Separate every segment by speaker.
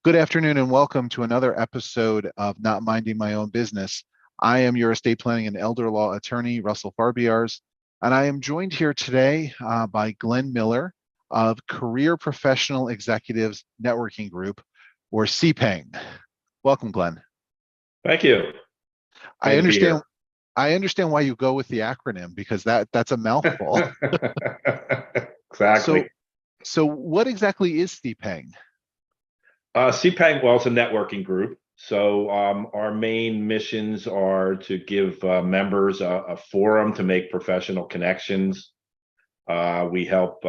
Speaker 1: Good afternoon and welcome to another episode of Not Minding My Own Business. I am your estate planning and elder law attorney, Russell Farbiars, and I am joined here today by Glenn Miller of Career Professional Executives Networking Group, or CPENG. Welcome, Glenn.
Speaker 2: Thank you.
Speaker 1: I
Speaker 2: Glad to be
Speaker 1: understand.
Speaker 2: here.
Speaker 1: I understand why you go with the acronym because that's a mouthful.
Speaker 2: Exactly.
Speaker 1: So what exactly is CPENG?
Speaker 2: CPENG, well, it's a networking group. So our main missions are to give members a forum to make professional connections. We help,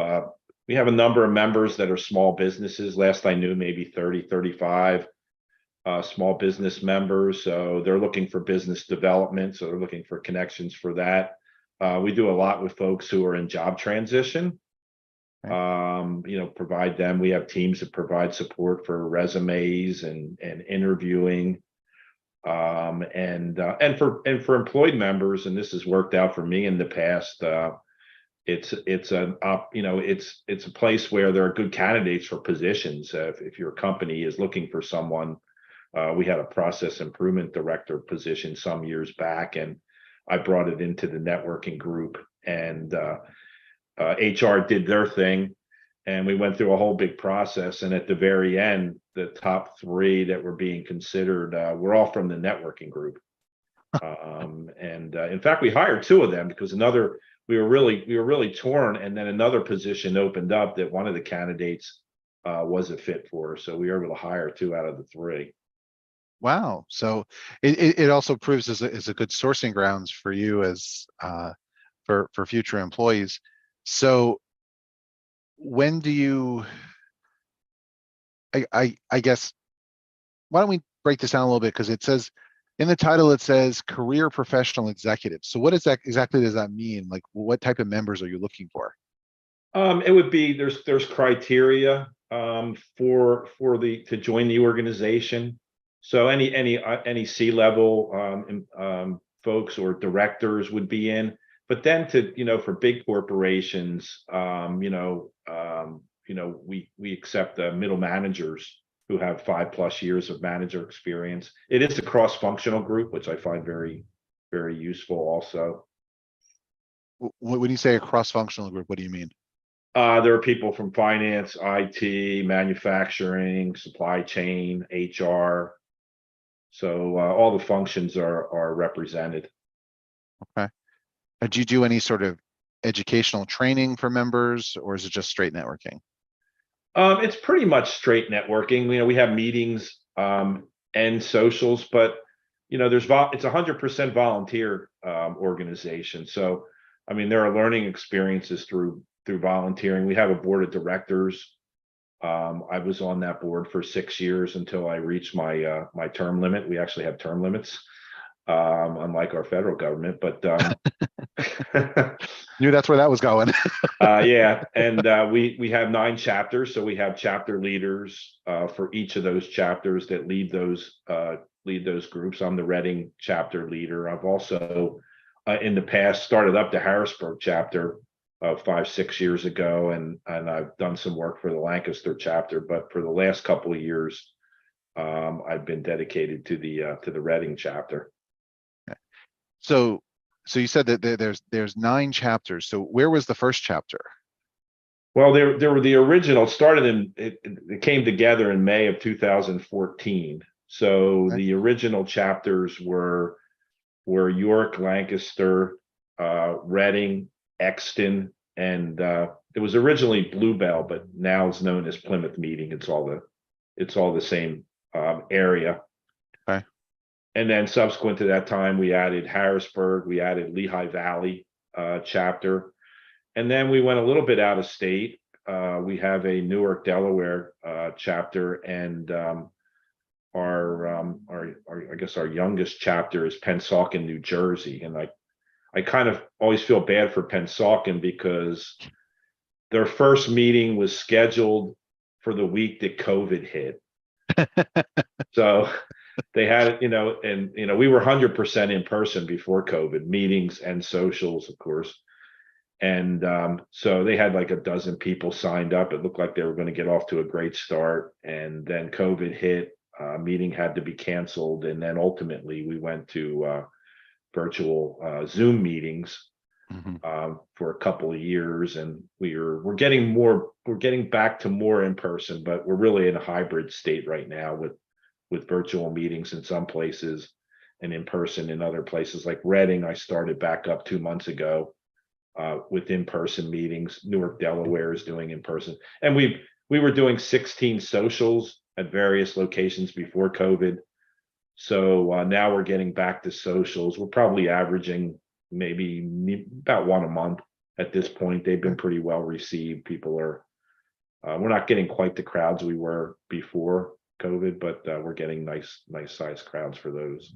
Speaker 2: we have a number of members that are small businesses. Last I knew, maybe 30, 35 small business members. So they're looking for business development. So they're looking for connections for that. We do a lot with folks who are in job transition. Provide them. We have teams that provide support for resumes and interviewing, and for employed members. And this has worked out for me in the past. It's a place where there are good candidates for positions. If your company is looking for someone, we had a process improvement director position some years back, and I brought it into the networking group, and HR did their thing, and we went through a whole big process. And at the very end, the top three that were being considered were all from the networking group. In fact, we hired two of them because we were really torn. And then another position opened up that one of the candidates was a fit for. So we were able to hire two out of the three.
Speaker 1: Wow. So it also proves as a good sourcing grounds for you as for future employees. So when do you, I guess, why don't we break this down a little bit? Because it says in the title, it says career professional executive. So what is that exactly does that mean? Like what type of members are you looking for?
Speaker 2: It would be there's criteria to join the organization. So any C-level folks or directors would be in. But then for big corporations, we accept middle managers who have 5+ years of manager experience. It is a cross-functional group, which I find very, very useful also.
Speaker 1: When you say a cross-functional group, what do you mean?
Speaker 2: There are people from finance, IT, manufacturing, supply chain, HR. So all the functions are represented.
Speaker 1: Okay. Do you do any sort of educational training for members, or is it just straight networking?
Speaker 2: It's pretty much straight networking. We have meetings and socials, but it's 100% volunteer organization. So there are learning experiences through volunteering. We have a board of directors. I was on that board for 6 years until I reached my my term limit. We actually have term limits, unlike our federal government, but
Speaker 1: Knew that's where that was going.
Speaker 2: yeah, and we have 9 chapters, so we have chapter leaders for each of those chapters that lead those groups. I'm the Reading chapter leader. I've also in the past started up the Harrisburg chapter 5-6 years ago, and I've done some work for the Lancaster chapter. But for the last couple of years, I've been dedicated to the Reading chapter.
Speaker 1: So you said that there's 9 chapters. So where was the first chapter?
Speaker 2: Well, there were the original it came together in May of 2014. So
Speaker 1: Okay.
Speaker 2: the original chapters were York, Lancaster, Reading, Exton, and it was originally Bluebell, but now it's known as Plymouth Meeting. It's all the same area.
Speaker 1: Okay.
Speaker 2: And then subsequent to that time, we added Harrisburg, we added Lehigh Valley chapter, and then we went a little bit out of state. We have a Newark, Delaware chapter, and I guess our youngest chapter is Pennsauken, New Jersey. And I kind of always feel bad for Pennsauken because their first meeting was scheduled for the week that COVID hit. So they had, and we were 100% in person before COVID, meetings and socials, of course. And so they had like a dozen people signed up. It looked like they were going to get off to a great start. And then COVID hit, meeting had to be canceled. And then ultimately we went to virtual Zoom meetings
Speaker 1: Hmm.
Speaker 2: for a couple of years. And we're getting back to more in person, but we're really in a hybrid state right now with virtual meetings in some places and in person in other places. Like Reading, I started back up 2 months ago with in-person meetings. Newark, Delaware is doing in-person, and we were doing 16 socials at various locations before COVID. So now we're getting back to socials. We're probably averaging maybe about one a month at this point. They've been pretty well received. People are. We're not getting quite the crowds we were before COVID, but we're getting nice sized crowds for those.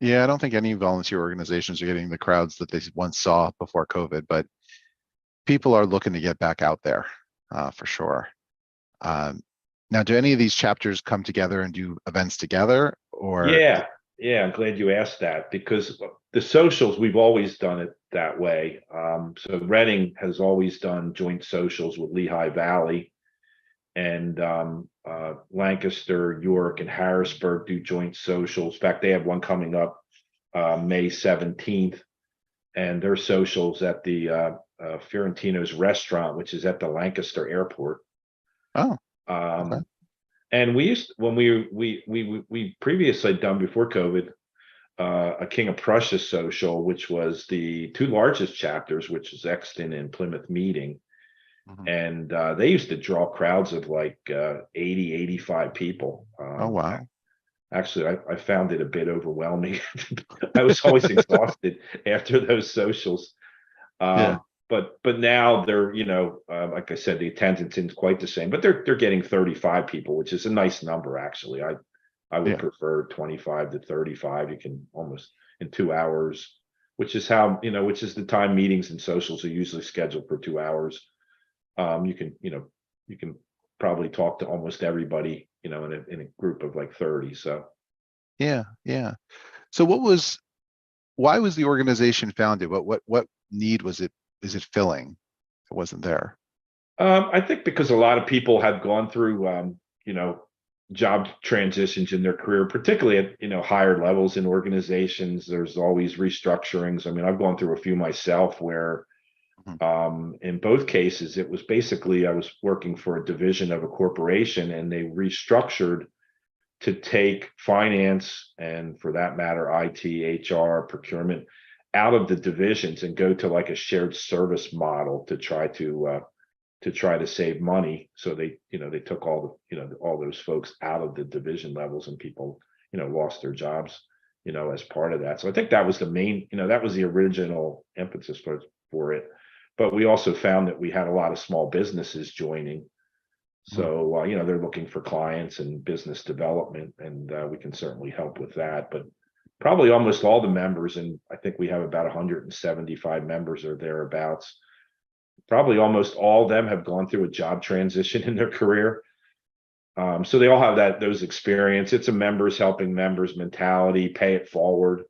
Speaker 1: Yeah, I don't think any volunteer organizations are getting the crowds that they once saw before COVID, but people are looking to get back out there for sure. Um, Now, do any of these chapters come together and do events together, or?
Speaker 2: Yeah, yeah, I'm glad you asked that because the socials, we've always done it that way. So Reading has always done joint socials with Lehigh Valley, and Lancaster, York, and Harrisburg do joint socials. In fact, they have one coming up May 17th, and their socials at the Fiorentino's restaurant, which is at the Lancaster airport.
Speaker 1: Oh, okay.
Speaker 2: Um, and we used when we previously done before COVID a King of Prussia social, which was the two largest chapters, which is Exton and Plymouth Meeting.
Speaker 1: Mhm.
Speaker 2: And they used to draw crowds of like 80, 85 people.
Speaker 1: Oh, wow.
Speaker 2: Actually, I found it a bit overwhelming. I was always exhausted after those socials.
Speaker 1: Yeah,
Speaker 2: But now they're, like I said, the attendance isn't quite the same, but they're getting 35 people, which is a nice number actually. I would
Speaker 1: yeah,
Speaker 2: prefer 25 to 35. You can almost in 2 hours, which is how, which is the time meetings and socials are usually scheduled for 2 hours. You can probably talk to almost everybody, in a group of like 30. So
Speaker 1: yeah, yeah. So why was the organization founded? What need was it, is it filling? It wasn't there.
Speaker 2: I think because a lot of people have gone through, job transitions in their career, particularly at, higher levels in organizations. There's always restructurings. I mean, I've gone through a few myself where,
Speaker 1: Mhm.
Speaker 2: in both cases, it was basically I was working for a division of a corporation and they restructured to take finance and, for that matter, IT, HR, procurement out of the divisions and go to like a shared service model to try to save money. So they took all those folks out of the division levels and people, lost their jobs, as part of that. So I think that was the main, that was the original impetus for it. But we also found that we had a lot of small businesses joining.
Speaker 1: Mhm.
Speaker 2: So, they're looking for clients and business development, and we can certainly help with that. But probably almost all the members, and I think we have about 175 members or thereabouts, probably almost all of them have gone through a job transition in their career. So they all have those experience. It's a members helping members mentality, pay it forward.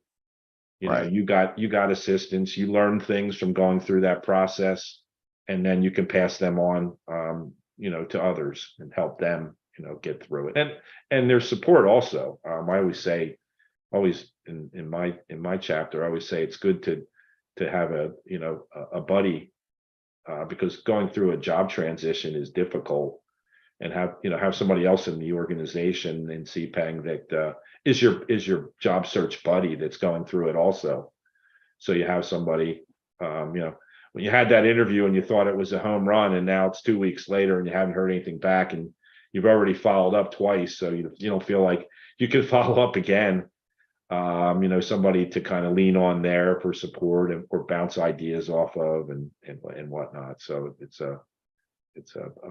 Speaker 1: Right.
Speaker 2: You got assistance, you learn things from going through that process, and then you can pass them on, to others and help them, get through it. And there's support also. I always say, always in my chapter, I always say it's good to have a buddy, because going through a job transition is difficult, and have somebody else in the organization in CPENG that is your job search buddy that's going through it also. So you have somebody, when you had that interview and you thought it was a home run, and now it's 2 weeks later and you haven't heard anything back, and you've already followed up twice, so you don't feel like you can follow up again. Somebody to kind of lean on there for support or bounce ideas off of and whatnot. So it's a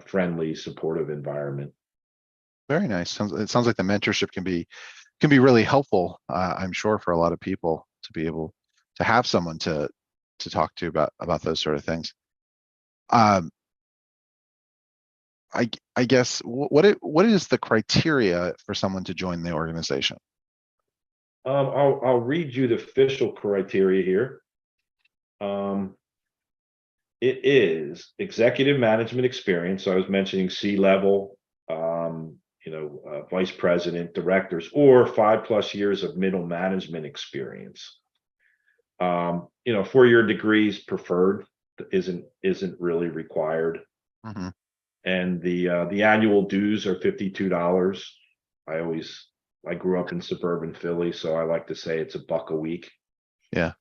Speaker 2: friendly, supportive environment.
Speaker 1: Very nice. It sounds like the mentorship can be really helpful. I'm sure for a lot of people to be able to have someone to talk to about those sort of things. Um, I guess what is the criteria for someone to join the organization?
Speaker 2: I'll read you the official criteria here. Um, It is executive management experience. So I was mentioning C-level, vice president, directors, or 5+ years of middle management experience. 4-year degrees preferred, isn't really required.
Speaker 1: Mhm.
Speaker 2: And the annual dues are $52. I grew up in suburban Philly, so I like to say it's $1 a week,
Speaker 1: Yeah.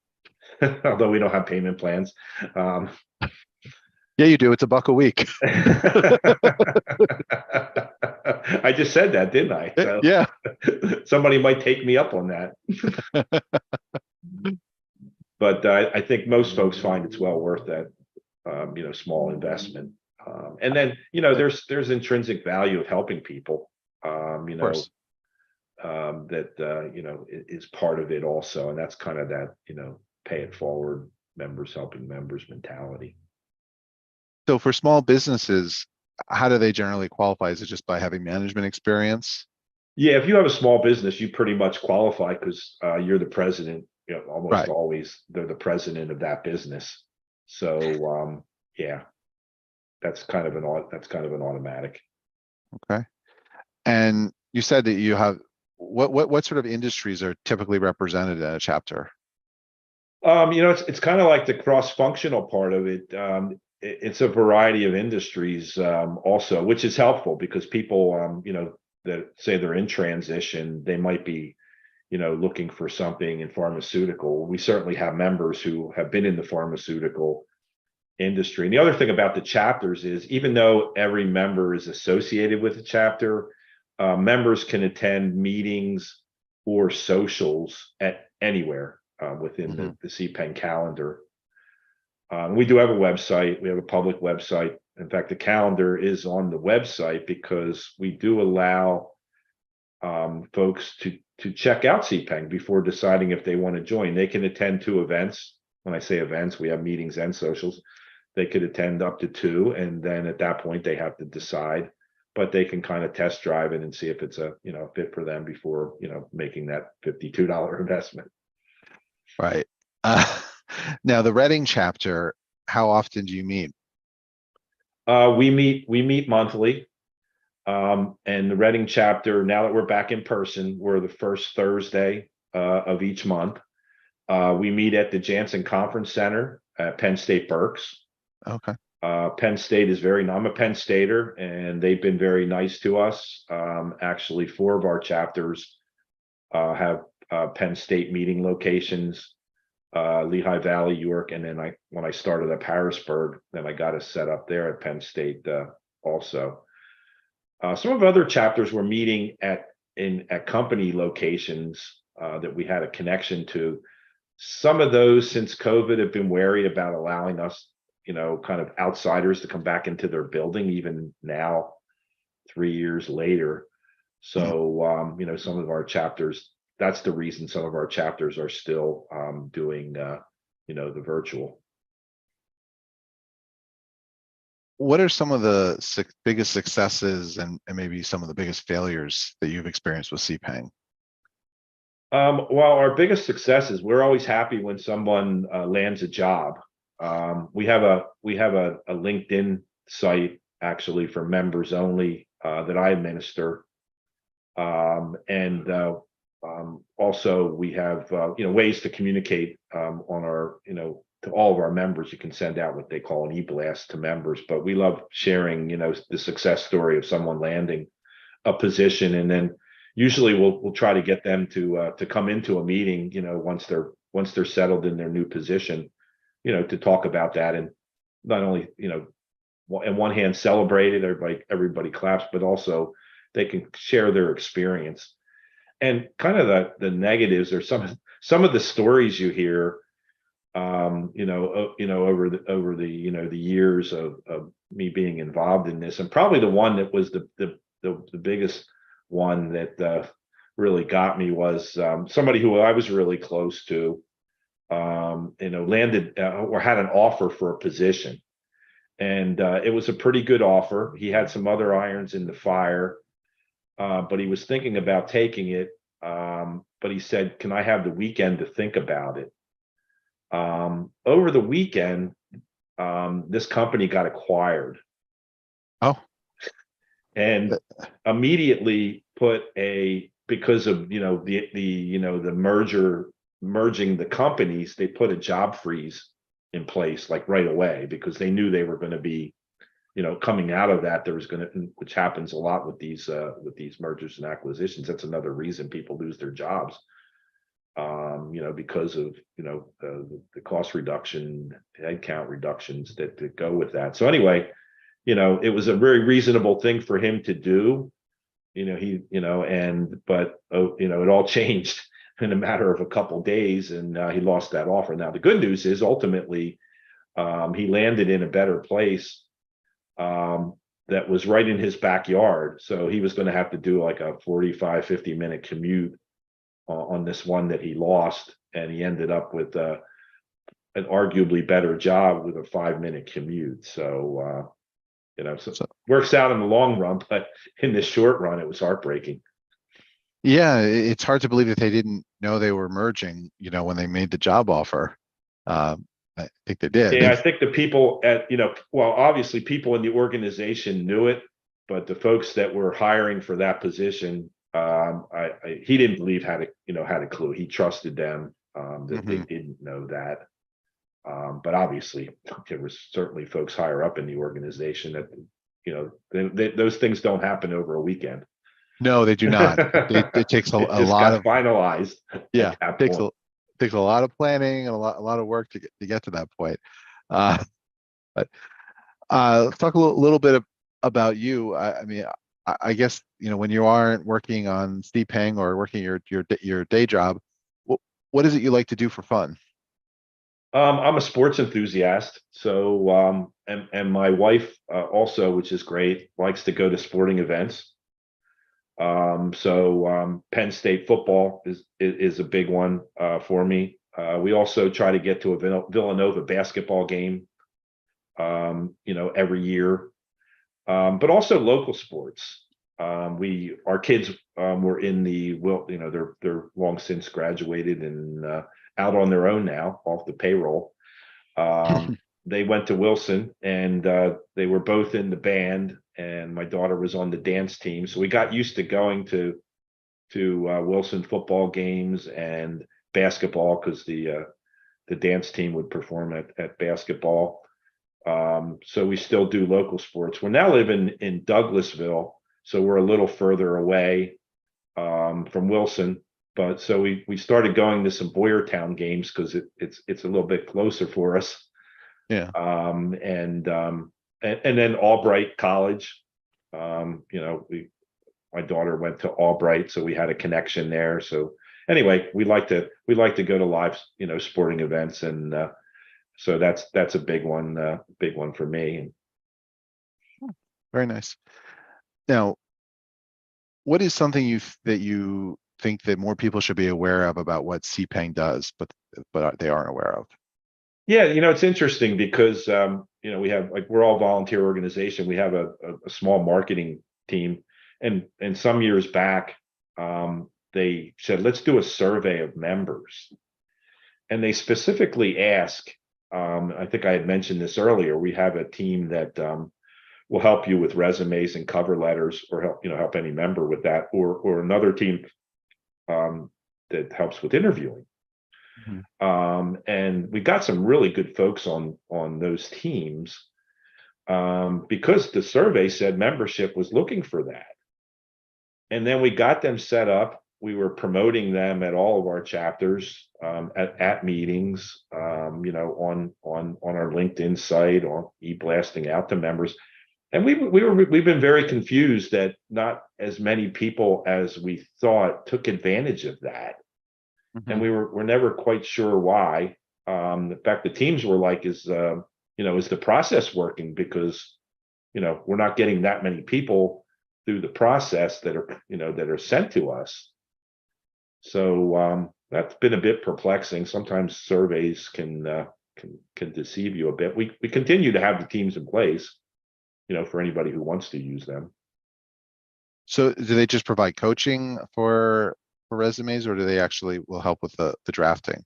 Speaker 2: although we don't have payment plans.
Speaker 1: Yeah, you do. It's $1 a week.
Speaker 2: I just said that, didn't I? So
Speaker 1: Yeah.
Speaker 2: somebody might take me up on that. But I think most folks find it's well worth that, small investment. And then,
Speaker 1: Of
Speaker 2: there's intrinsic value of helping people,
Speaker 1: course.
Speaker 2: that, is part of it also. And that's kind of that, pay it forward, members helping members mentality.
Speaker 1: So for small businesses, how do they generally qualify? Is it just by having management experience?
Speaker 2: Yeah, if you have a small business, you pretty much qualify because you're the president. Almost
Speaker 1: Right.
Speaker 2: always they're the president of that business. So yeah, that's kind of an automatic.
Speaker 1: Okay. And you said that you have what sort of industries are typically represented in a chapter?
Speaker 2: It's kind of like the cross-functional part of it. It's a variety of industries also, which is helpful because people, that say they're in transition, they might be, looking for something in pharmaceutical. We certainly have members who have been in the pharmaceutical industry. And the other thing about the chapters is, even though every member is associated with the chapter, members can attend meetings or socials at anywhere within
Speaker 1: Mhm.
Speaker 2: the CPENG calendar. We do have a website. We have a public website. In fact, the calendar is on the website because we do allow folks to check out CPENG before deciding if they want to join. They can attend 2 events. When I say events, we have meetings and socials. They could attend up to 2, and then at that point they have to decide. But they can kind of test drive it and see if it's a fit for them before making that $52 investment.
Speaker 1: Right. Uh, now the Reading chapter, how often do you meet?
Speaker 2: We meet monthly. And the Reading chapter, now that we're back in person, we're the first Thursday of each month. We meet at the Janssen Conference Center at Penn State Berks.
Speaker 1: Okay.
Speaker 2: Penn State is I'm a Penn Stater, and they've been very nice to us. Actually, 4 of our chapters have Penn State meeting locations, Lehigh Valley, York, and then when I started at Harrisburg, then I got us set up there at Penn State also. Some of other chapters were meeting at company locations that we had a connection to. Some of those, since COVID, have been wary about allowing us, kind of outsiders to come back into their building, even now, 3 years later.
Speaker 1: Mhm.
Speaker 2: So, some of our chapters, that's the reason some of our chapters are still doing, the virtual.
Speaker 1: What are some of the biggest successes and maybe some of the biggest failures that you've experienced with CPENG?
Speaker 2: Well, our biggest success is we're always happy when someone lands a job. We have a LinkedIn site actually for members only that I administer, and also we have ways to communicate on our to all of our members. You can send out what they call an e-blast to members, but we love sharing the success story of someone landing a position, and then usually we'll try to get them to come into a meeting once they're settled in their new position, to talk about that, and not only in one hand celebrate it, everybody claps, but also they can share their experience. And kind of the negatives are some of the stories you hear over the years of me being involved in this. And probably the one that was the biggest one that really got me was somebody who I was really close to, landed or had an offer for a position. And it was a pretty good offer. He had some other irons in the fire, but he was thinking about taking it. But he said, "Can I have the weekend to think about it?" Over the weekend, this company got acquired
Speaker 1: Oh,
Speaker 2: and immediately put because of the merging the companies, they put a job freeze in place like right away because they knew they were going to be coming out of that. There was going to, which happens a lot with these mergers and acquisitions. That's another reason people lose their jobs, because of the cost reduction, headcount reductions that go with that. So anyway, it was a very reasonable thing for him to do. But it all changed in a matter of a couple of days, and he lost that offer. Now the good news is ultimately he landed in a better place that was right in his backyard. So he was going to have to do like a 45-50 minute commute on this one that he lost, and he ended up with an arguably better job with a 5-minute commute. So so works out in the long run, but in the short run, it was heartbreaking.
Speaker 1: yeah, it's hard to believe that they didn't know they were merging, when they made the job offer. I think they did.
Speaker 2: Yeah, I think the people well, obviously people in the organization knew it, but the folks that were hiring for that position, he didn't believe had a clue. He trusted them that they didn't know that. But obviously, there was certainly folks higher up in the organization that those things don't happen over a weekend.
Speaker 1: No, they do not. It takes a
Speaker 2: It just
Speaker 1: lot
Speaker 2: got
Speaker 1: of,
Speaker 2: finalized
Speaker 1: yeah,
Speaker 2: at that
Speaker 1: takes
Speaker 2: point.
Speaker 1: takes a lot of planning and a lot of work to get to that point. Uh, but let's talk a little bit about you. I mean, I guess when you aren't working on CPENG or working your day job, what is it you like to do for fun?
Speaker 2: I'm a sports enthusiast, so and my wife also, which is great, likes to go to sporting events. So Penn State football is a big one for me. We also try to get to a Villanova basketball game, every year, but also local sports. Our kids were in they're long since graduated and out on their own now, off the payroll. They went to Wilson, and they were both in the band, and my daughter was on the dance team. So we got used to going to Wilson football games and basketball because the dance team would perform at basketball. So we still do local sports. We're now living in Douglasville, so we're a little further away from Wilson. But so we started going to some Boyertown games because it's a little bit closer for us.
Speaker 1: Yeah.
Speaker 2: And then Albright College. My daughter went to Albright, so we had a connection there. So anyway, we like to go to live sporting events, and so that's a big one for me.
Speaker 1: Very nice. Now, what is something that you think that more people should be aware of about what CPENG does, but they aren't aware of?
Speaker 2: Yeah, it's interesting because we have, like, we're all volunteer organization. We have a small marketing team, and some years back, they said, let's do a survey of members, and they specifically ask. I think I had mentioned this earlier. We have a team that will help you with resumes and cover letters, or help any member with that, or another team that helps with interviewing. And we got some really good folks on those teams because the survey said membership was looking for that. And then we got them set up. We were promoting them at all of our chapters, at meetings, on our LinkedIn site, on e-blasting out to members. And we've been very confused that not as many people as we thought took advantage of that. And we're never quite sure why. In fact, the teams were like, is the process working? Because we're not getting that many people through the process that are sent to us. So that's been a bit perplexing. Sometimes surveys can deceive you a bit. We continue to have the teams in place, for anybody who wants to use them.
Speaker 1: So do they just provide coaching for resumes, or do they actually will help with the drafting?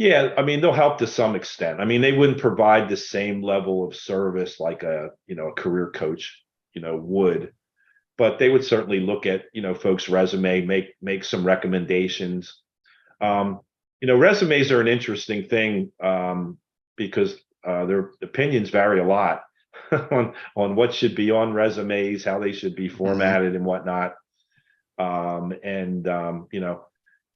Speaker 2: Yeah, I mean, they'll help to some extent. I mean, they wouldn't provide the same level of service like a career coach, would, but they would certainly look at, folks' resume, make some recommendations. Um, Resumes are an interesting thing, because their opinions vary a lot on what should be on resumes, how they should be
Speaker 1: Hmm.
Speaker 2: formatted and whatnot. And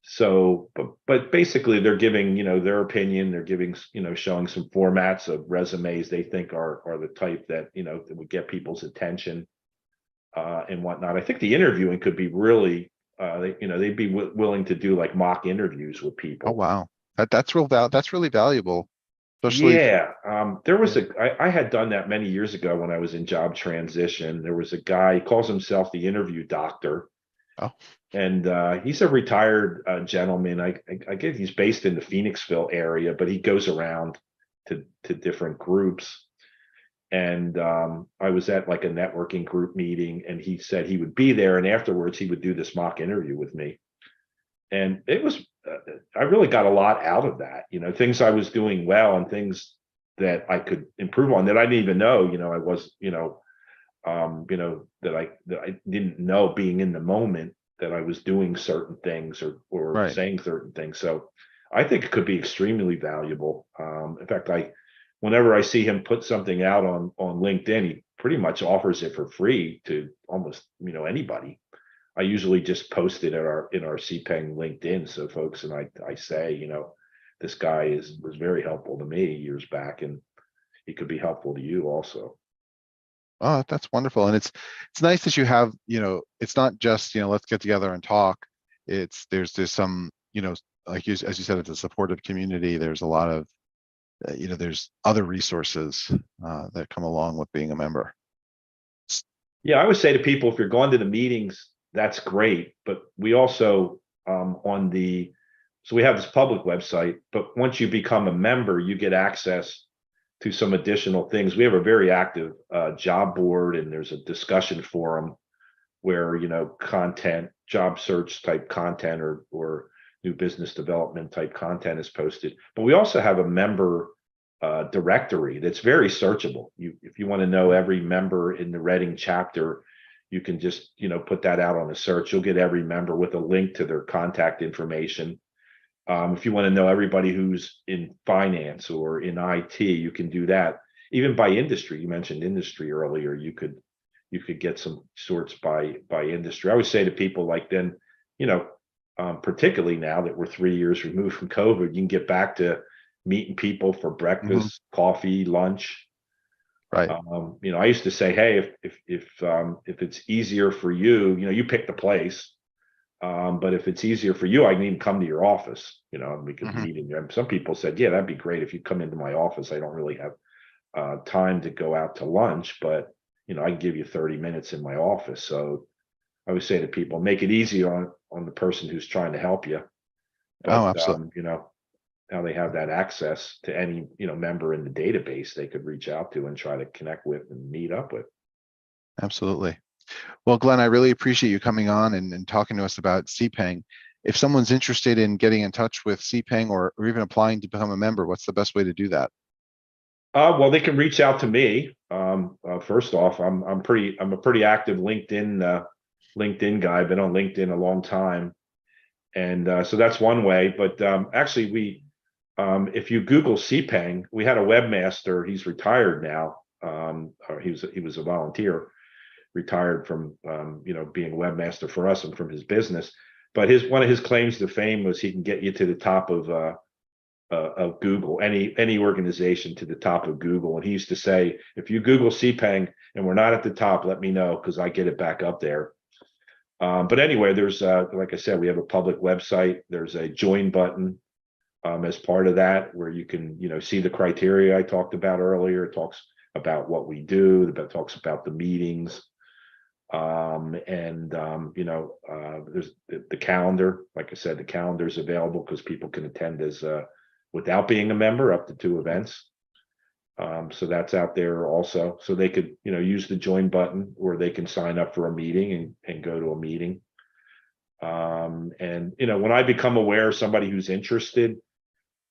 Speaker 2: so, but basically they're giving, their opinion. They're giving, showing some formats of resumes they think are the type that, that would get people's attention, and whatnot. I think the interviewing could be really, they'd be willing to do like mock interviews with
Speaker 1: Oh,
Speaker 2: people.
Speaker 1: wow. That's really valuable, especially.
Speaker 2: Yeah, there was
Speaker 1: Yeah.
Speaker 2: I had done that many years ago when I was in job transition. There was a guy, he calls himself the interview doctor,
Speaker 1: Oh,
Speaker 2: and he's a retired gentleman. I guess he's based in the Phoenixville area, but he goes around to different groups. And I was at like a networking group meeting, and he said he would be there, and afterwards he would do this mock interview with me. And it was, I really got a lot out of that. Things I was doing well and things that I could improve on that I didn't even know. I was, that I didn't know, being in the moment, that I was doing certain things or
Speaker 1: right.
Speaker 2: saying certain things. So I think it could be extremely valuable. In fact, whenever I see him put something out on LinkedIn, he pretty much offers it for free to almost, anybody. I usually just post it in our CPENG LinkedIn. So folks, and I say, this guy was very helpful to me years back, and he could be helpful to you also.
Speaker 1: Oh, that's wonderful. And it's nice that you have, it's not just, let's get together and talk. There's some, like as you said, it's a supportive community. There's a lot of, there's other resources that come along with being a member.
Speaker 2: Yeah, I would say to people, if you're going to the meetings, that's great. But we also, so we have this public website, but once you become a member, you get access to some additional things. We have a very active job board, and there's a discussion forum where, content, job search type content, or new business development type content is posted. But we also have a member directory that's very searchable. If you want to know every member in the Reading chapter, you can just, put that out on a search. You'll get every member with a link to their contact information. If you want to know everybody who's in finance or in IT, you can do that. Even by industry, you mentioned industry earlier. You could get some sorts by industry. I would say to people, like, then, you know, particularly now that we're 3 years removed from COVID, you can get back to meeting people for
Speaker 1: Hmm.
Speaker 2: breakfast, coffee, lunch.
Speaker 1: Right.
Speaker 2: I used to say, hey, if it's easier for you, you pick the place. But if it's easier for you, I can even come to your office, and we could
Speaker 1: Hmm.
Speaker 2: meet in there. And some people said, yeah, that'd be great if you come into my office. I don't really have time to go out to lunch, but I can give you 30 minutes in my office. So I would say to people, make it easy on the person who's trying to help you.
Speaker 1: Oh,
Speaker 2: But
Speaker 1: absolutely.
Speaker 2: now they have that access to any member in the database they could reach out to and try to connect with and meet up with.
Speaker 1: Absolutely. Well, Glenn, I really appreciate you coming on and talking to us about CPENG. If someone's interested in getting in touch with CPENG, or even applying to become a member, what's the best way to do that?
Speaker 2: Well, they can reach out to me. First off, I'm a pretty active LinkedIn guy. I've been on LinkedIn a long time, and so that's one way. But actually, if you Google CPENG, we had a webmaster. He's retired now. Or he was a volunteer, retired from being a webmaster for us and from his business. But his one of his claims to fame was he can get you to the top of Google, any organization to the top of Google. And he used to say, if you Google CPENG and we're not at the top, let me know because I get it back up there. But anyway, there's like I said, we have a public website. There's a join button as part of that where you can see the criteria I talked about earlier. It talks about what we do. It talks about the meetings. And there's the calendar. Like I said, the calendar is available because people can attend as without being a member, up to 2 events. So that's out there also. So they could use the join button, or they can sign up for a meeting and go to a meeting. And when I become aware of somebody who's interested,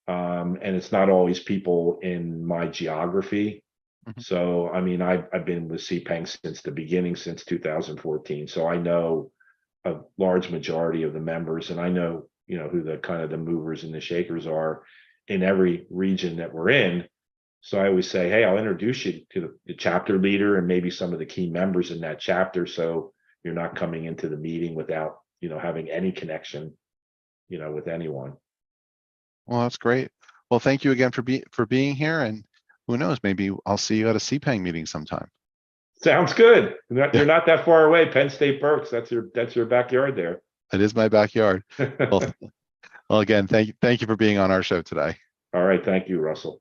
Speaker 2: And it's not always people in my geography.
Speaker 1: Mhm.
Speaker 2: So, I mean, I've been with CPENG since the beginning, since 2014. So I know a large majority of the members, and I know, who the kind of the movers and the shakers are in every region that we're in. So I always say, hey, I'll introduce you to the chapter leader and maybe some of the key members in that chapter. So you're not coming into the meeting without, having any connection, with anyone.
Speaker 1: Well, that's great. Well, thank you again for being here, and who knows, maybe I'll see you at a CPENG meeting sometime.
Speaker 2: Sounds good.
Speaker 1: Yeah,
Speaker 2: You're not that far away. Penn State Berks. That's your backyard there.
Speaker 1: it is my backyard. Well, well, again, thank you for being on our show today.
Speaker 2: All right. Thank you, Russell.